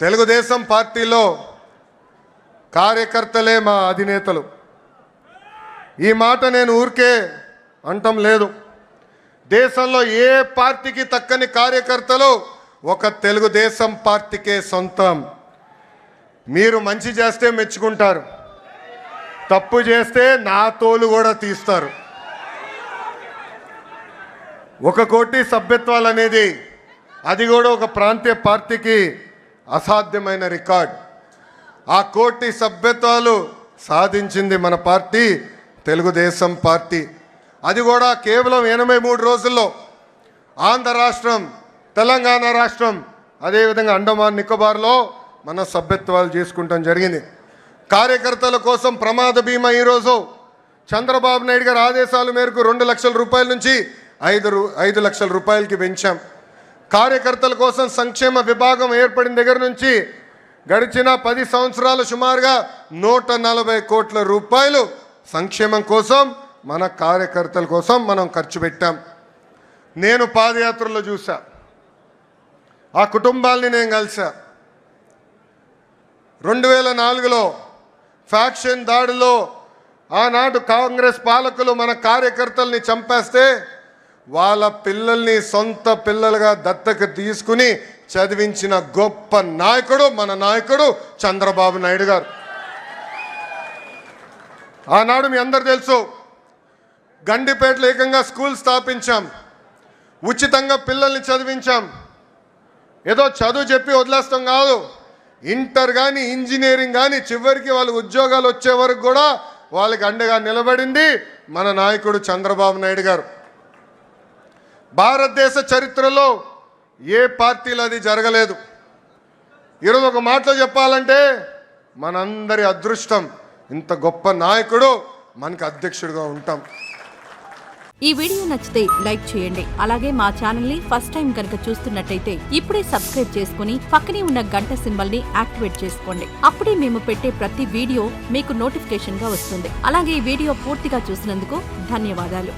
తెలుగుదేశం పార్టీలో కార్యకర్తలే మా అధినేతలు. ఈ మాట నేను ఊరికే అంటం లేదు. దేశంలో ఏ పార్టీకి తక్కని కార్యకర్తలు ఒక తెలుగుదేశం పార్టీకే సొంతం. మీరు మంచి చేస్తే మెచ్చుకుంటారు, తప్పు చేస్తే నా తోలు కూడా తీస్తారు. ఒక కోటి సభ్యత్వాలు అనేది అది కూడా ఒక ప్రాంతీయ పార్టీకి అసాధ్యమైన రికార్డ్. ఆ కోటి సభ్యత్వాలు సాధించింది మన పార్టీ తెలుగుదేశం పార్టీ. అది కూడా కేవలం 83 రోజుల్లో. ఆంధ్ర రాష్ట్రం, తెలంగాణ రాష్ట్రం, అదేవిధంగా అండమాన్ నికోబార్లో మన సభ్యత్వాలు చేసుకుంటాం జరిగింది. కార్యకర్తల కోసం ప్రమాద బీమా ఈరోజు చంద్రబాబు నాయుడు గారి ఆదేశాల మేరకు 2 లక్షల రూపాయల నుంచి 5 లక్షల రూపాయలకి పెంచాం. కార్యకర్తల కోసం సంక్షేమ విభాగం ఏర్పడిన దగ్గర నుంచి గడిచిన 10 సంవత్సరాలు సుమారుగా 140 కోట్ల రూపాయలు సంక్షేమం కోసం, మన కార్యకర్తల కోసం మనం ఖర్చు పెట్టాం. నేను పాదయాత్రలో చూసా, ఆ కుటుంబాలని నేను కలిసా. 2004లో ఫ్యాక్షన్ దాడిలో ఆనాడు కాంగ్రెస్ పాలకులు మన కార్యకర్తల్ని చంపేస్తే వాళ్ళ పిల్లల్ని సొంత పిల్లలుగా దత్తకు తీసుకుని చదివించిన గొప్ప నాయకుడు మన నాయకుడు చంద్రబాబు నాయుడు గారు. ఆనాడు మీ అందరు తెలుసు, గండిపేటలో ఏకంగా స్కూల్ స్థాపించాం, ఉచితంగా పిల్లల్ని చదివించాం. ఏదో చదువు చెప్పి వదిలేస్తాం కాదు, ఇంటర్ కానీ ఇంజనీరింగ్ కానీ చివరికి వాళ్ళకి ఉద్యోగాలు వచ్చే వరకు కూడా వాళ్ళకి అండగా నిలబడింది మన నాయకుడు చంద్రబాబు నాయుడు గారు. భారతదేశ చరిత్రలో ఏ పార్టీలో అది జరగలేదు. ఈరోజు ఒక మాటలో చెప్పాలంటే మనందరి అదృష్టం, ఇంత గొప్ప నాయకుడు మనకి అధ్యక్షుడిగా ఉంటాం. ఈ వీడియో నచ్చితే లైక్ చేయండి. అలాగే మా ఛానల్ ని ఫస్ట్ టైం కనుక చూస్తున్నట్టయితే ఇప్పుడే సబ్స్క్రైబ్ చేసుకుని పక్కనే ఉన్న గంట సింబల్ ని యాక్టివేట్ చేసుకోండి. అప్పుడే మేము పెట్టే ప్రతి వీడియో మీకు నోటిఫికేషన్ గా వస్తుంది. అలాగే ఈ వీడియో పూర్తిగా చూసినందుకు ధన్యవాదాలు.